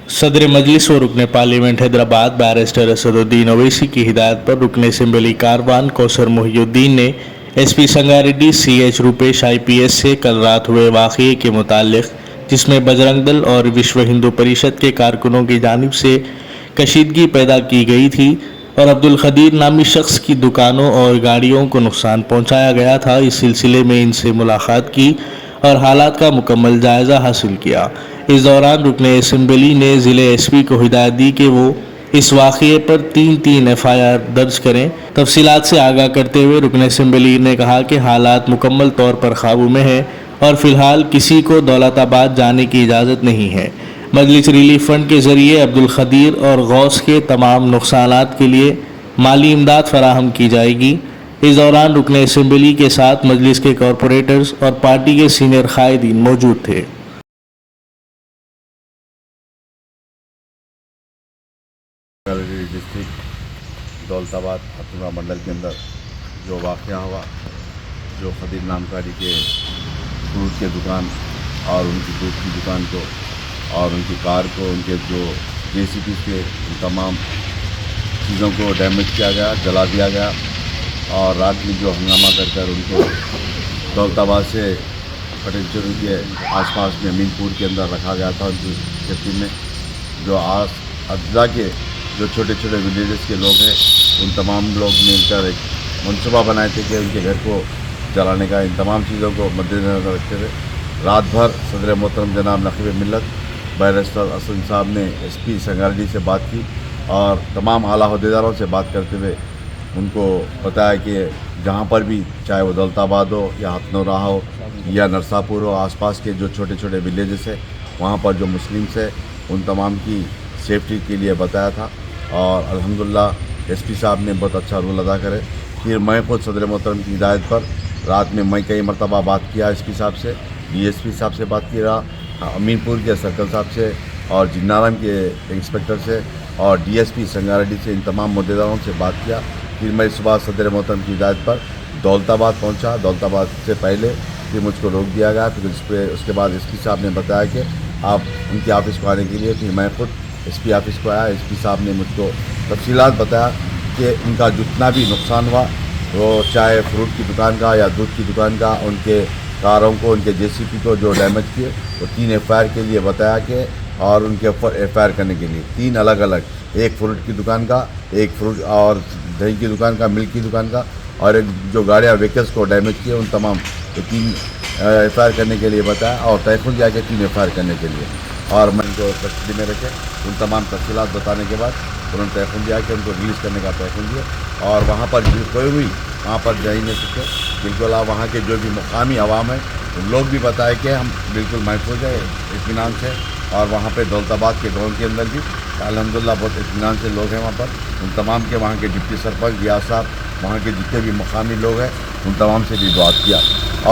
सदर मजलिस व रुकन पार्लियामेंट हैदराबाद बैरिस्टर असदुद्दीन ओवैसी की हिदायत पर रुकन असम्बली कारवान कौसर मोहिउद्दीन ने SP Sangareddy CH Rupesh IPS से कल रात हुए वाक़ये के मुतालिक, जिसमें बजरंग दल और विश्व हिंदू परिषद के कारकुनों की जानिब से कशीदगी पैदा की गई थी और अब्दुल खदीर नामी शख्स की दुकानों और गाड़ियों को नुकसान पहुंचाया गया था, इस सिलसिले में इनसे मुलाकात की और हालात का मुकम्मल जायज़ा हासिल किया। इस दौरान रुकन असम्बली ने ज़िले SP को हिदायत दी कि वो इस वाक़ये पर 3 FIR दर्ज करें। तफसीलात से आगाह करते हुए रुकन असम्बली ने कहा कि हालात मुकम्मल तौर पर काबू में है और फ़िलहाल किसी को दौलताबाद जाने की इजाज़त नहीं है। मजलिस रिलीफ फंड के ज़रिए अब्दुल खदीर और गौस के तमाम नुकसानात के लिए माली इमदाद फराहम की जाएगी। इस दौरान रुकन असम्बली के साथ मजलिस के कॉरपोरेटर्स और पार्टी के सीनियर कायदीन मौजूद थे। डिस्ट्रिक्ट दौलताबाद हथुरा मंडल के अंदर जो वाक़या हुआ, जो खदीर नामकारी के फ्रूट के दुकान और उनकी दूध की दुकान को और उनकी कार को, उनके जो JCB के तमाम चीज़ों को डैमेज किया गया, जला दिया गया और रात में जो हंगामा कर उनको दौलताबाद से पटेल के आसपास में मीनपुर के अंदर रखा गया था। उनकी सेफ्टी में जो अज्जा के जो छोटे छोटे विलेजेस के लोग हैं, उन तमाम लोग मिलकर एक मनसूबा बनाए थे कि उनके घर को जलाने का। इन तमाम चीज़ों को मद्देनज़र रखते हुए रात भर सदर मोहतरम जनाब नकीब मिल्लत बैरिस्टर असद साहब ने SP संगारेड्डी से बात की और तमाम आला अहदेदारों से बात करते हुए उनको बताया कि जहाँ पर भी, चाहे वो दौलताबाद हो या हथनोरा हो या नरसापुर हो, आसपास के जो छोटे छोटे विलेजेस हैं, वहाँ पर जो मुस्लिम्स हैं, उन तमाम की सेफ्टी के लिए बताया था और अल्हम्दुलिल्लाह SP साहब ने बहुत अच्छा रोल अदा करे। फिर मैं खुद सदर मोहतरम की हिदायत पर रात में मैं कई मरतबा बात किया SP साहब से, DSP साहब से बात की रहा, अमीनपुर के सर्कल साहब से और जिन्नाराम के इंस्पेक्टर से और DSP संगारेड्डी से, इन तमाम मुद्देदारों से बात किया। फिर मैं सुबह सदर मोहतरम की हिदायत पर दौलताबाद पहुंचा। दौलताबाद से पहले फिर मुझको रोक दिया गया। फिर उसके बाद SP साहब ने बताया कि आप उनके ऑफ़िस को आने के लिए, फिर मैं खुद SP ऑफ़िस को आया। SP साहब ने मुझको तफसीलात बताया कि उनका जितना भी नुकसान हुआ, वो चाहे फ्रूट की दुकान का या दूध की दुकान का, उनके कारों को, उनके JCB को जो डैमेज किए, वो 3 FIR के लिए बताया कि और उनके ऊपर FIR करने के लिए 3 अलग अलग, एक फ्रूट की दुकान का, एक फ्रूट और दही की दुकान का, मिल्क की दुकान का, और एक जो गाड़ियाँ व्हीकल्स को डैमेज किए, उन तमाम 3 FIR करने के लिए बताया और तयखुन दिया कि 3 FIR करने के लिए। और मैं उनको कस्टडी में रखे, उन तमाम तफसीलात बताने के बाद उन्होंने तयखुन दिया कि उनको रिलीज़ करने का तयखुन दिया और वहाँ पर कोई भी वहाँ पर जा ही नहीं सकते। बिल्कुल आप वहाँ के जो भी मुकामी अवाम है, उन लोग भी बताए कि हम बिल्कुल महफूज है, इत्मीनान से। और वहाँ पे दौलताबाद के गाँव के अंदर भी अल्हम्दुलिल्लाह बहुत इत्मीनान से लोग हैं वहाँ पर। उन तमाम के वहाँ के डिप्टी सरपंच, रियाज साहब, वहाँ के जितने भी मुकामी लोग हैं, उन तमाम से भी बात किया।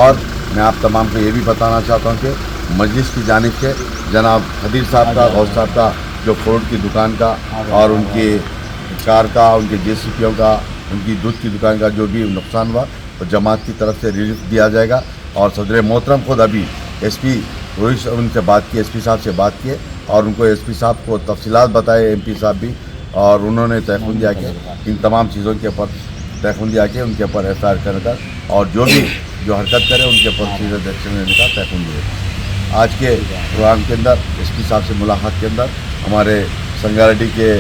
और मैं आप तमाम को ये भी बताना चाहता हूँ कि मजलिस की जानिब से जनाब खदीर साहब का, गौस साहब का जो फ्रूट की दुकान का और उनकी कार का, उनके JCBों का, उनकी दूध की दुकान का जो भी नुकसान हुआ, तो जमात की तरफ से रिलीफ दिया जाएगा। और सदर मोहतरम खुद अभी SP रोहित उनसे बात की, SP साहब से बात किए और उनको SP साहब को तफसीलात बताए, MP साहब भी, और उन्होंने तयखुन दिया कि इन तमाम चीज़ों के ऊपर तयखुन दिया कि उनके ऊपर FIR करने का और जो भी जो हरकत करे उनके ऊपर सीरियस एक्शन लेने का तयखुन दिया। आज के प्रोग्राम के अंदर SP साहब से मुलाकात के अंदर हमारे संगारेड्डी के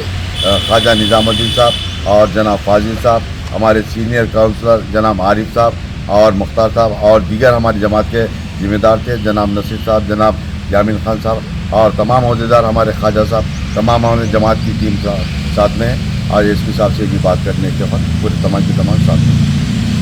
ख्वाजा निज़ामुद्दीन साहब और जनाब फाजिल साहब, हमारे सीनियर काउंसलर जनाब आरिफ साहब और मुख्तार साहब और दीगर हमारी जमात के ज़िम्मेदार थे, जनाब नसीर साहब, जनाब जामिल खान साहब और तमाम अहदेदार हमारे ख्वाजा साहब, तमाम हमारे जमात की टीम साथ में। और SP साहब से भी बात करने के बाद पूरे तमाम की तमाम साथ में।